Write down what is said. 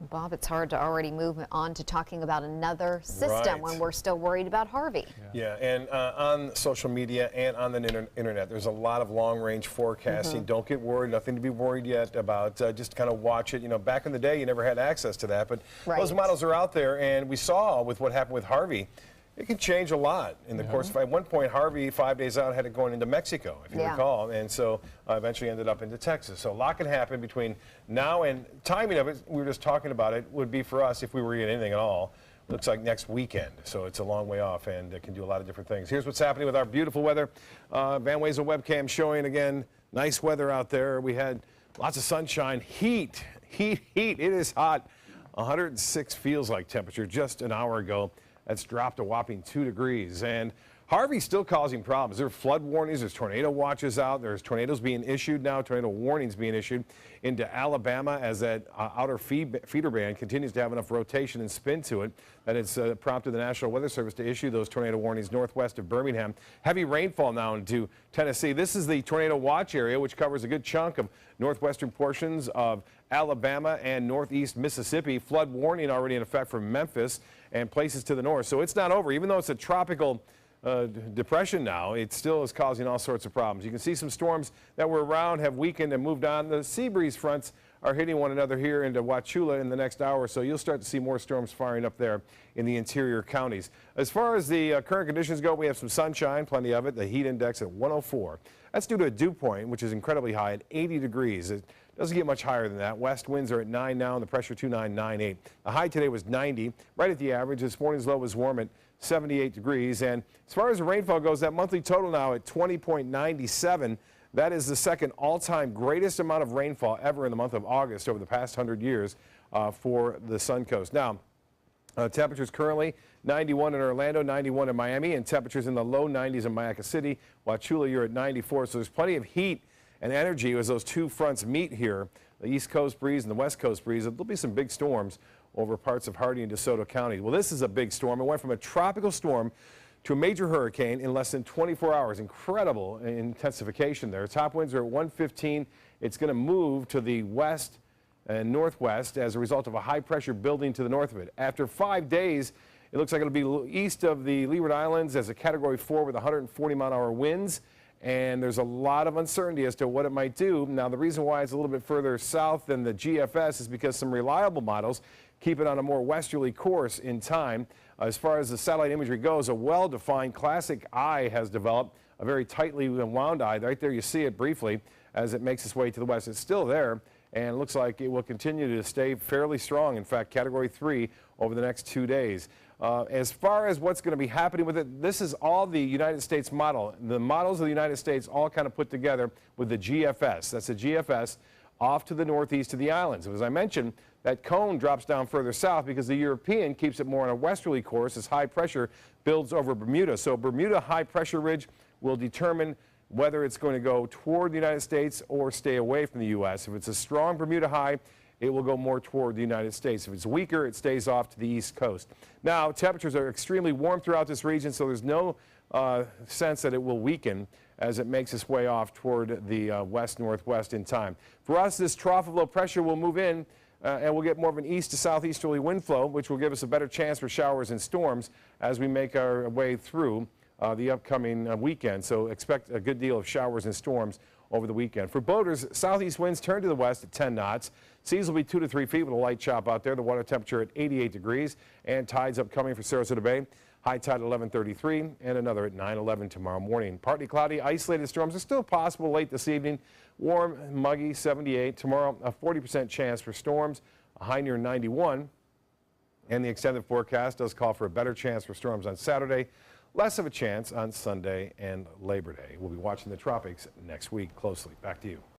Bob, it's hard to already move on to talking about another system when we're still worried about Harvey. Yeah, and on social media and on the internet, there's a lot of long-range forecasting. Don't get worried, nothing to be worried yet about. Just kind of watch it. You know, back in the day, you never had access to that, but those models are out there, and we saw with what happened with Harvey, it can change a lot in the course of, at one point, Harvey, 5 days out, had it going into Mexico, if you recall, and so eventually ended up into Texas. So a lot can happen between now and timing of it. We were just talking about it would be for us if we were to get anything at all. Looks like next weekend, so it's a long way off, and it can do a lot of different things. Here's what's happening with our beautiful weather. Van Wezel webcam showing again nice weather out there. We had lots of sunshine, heat. It is hot. 106 feels like temperature just an hour ago. That's dropped a whopping 2 degrees. And Harvey's still causing problems. There are flood warnings. There's tornado watches out. There's tornadoes being issued now, tornado warnings being issued into Alabama as that outer feeder band continues to have enough rotation and spin to it that it's prompted the National Weather Service to issue those tornado warnings northwest of Birmingham. Heavy rainfall now into Tennessee. This is the tornado watch area, which covers a good chunk of northwestern portions of Alabama and northeast Mississippi. Flood warning already in effect for Memphis and places to the north. So it's not over. Even though it's a tropical depression now, it still is causing all sorts of problems. You can see some storms that were around have weakened and moved on. The sea breeze fronts are hitting one another here into Wauchula in the next hour or so. You'll start to see more storms firing up there in the interior counties. As far as the current conditions go, we have some sunshine, plenty of it. The heat index at 104. That's due to a dew point, which is incredibly high at 80 degrees. It doesn't get much higher than that. West winds are at 9 now, and the pressure 2998. The high today was 90, right at the average. This morning's low was warm at 78 degrees. And as far as the rainfall goes, that monthly total now at 20.97. That is the second all-time greatest amount of rainfall ever in the month of August over the past 100 years for the Suncoast. Now, temperatures currently 91 in Orlando, 91 in Miami, and temperatures in the low 90s in Mayaca City. Wauchula, you're at 94, so there's plenty of heat and energy as those two fronts meet here, the East Coast breeze and the West Coast breeze. There'll be some big storms over parts of Hardee and DeSoto County. Well, this is a big storm. It went from a tropical storm to a major hurricane in less than 24 hours. Incredible intensification there. Top winds are at 115. It's going to move to the west and northwest as a result of a high pressure building to the north of it. After 5 days, it looks like it'll be east of the Leeward Islands as a Category 4 with 140-mile-an-hour winds. And there's a lot of uncertainty as to what it might do. Now, the reason why it's a little bit further south than the GFS is because some reliable models keep it on a more westerly course in time. As far as the satellite imagery goes, a well-defined classic eye has developed, a very tightly wound eye. Right there you see it briefly as it makes its way to the west. It's still there, and it looks like it will continue to stay fairly strong. In fact, Category 3 over the next 2 days. As far as what's going to be happening with it, this is all the United States model. The models of the United States all kind of put together with the GFS. That's the GFS off to the northeast of the islands. As I mentioned, that cone drops down further south because the European keeps it more on a westerly course as high pressure builds over Bermuda. So Bermuda high pressure ridge will determine whether it's going to go toward the United States or stay away from the U.S. If it's a strong Bermuda high, it will go more toward the United States. If it's weaker, it stays off to the east coast. Now, temperatures are extremely warm throughout this region, so there's no sense that it will weaken as it makes its way off toward the west-northwest in time. For us, this trough of low pressure will move in and we'll get more of an east to southeasterly wind flow, which will give us a better chance for showers and storms as we make our way through the upcoming weekend. So expect a good deal of showers and storms over the weekend. For boaters, southeast winds turn to the west at 10 knots. Seas will be 2 to 3 feet with a light chop out there. The water temperature at 88 degrees and tides upcoming for Sarasota Bay. High tide at 11:33 and another at 9:11 tomorrow morning. Partly cloudy, isolated storms are still possible late this evening. Warm, muggy, 78. Tomorrow, a 40% chance for storms, a high near 91. And the extended forecast does call for a better chance for storms on Saturday. Less of a chance on Sunday and Labor Day. We'll be watching the tropics next week closely. Back to you.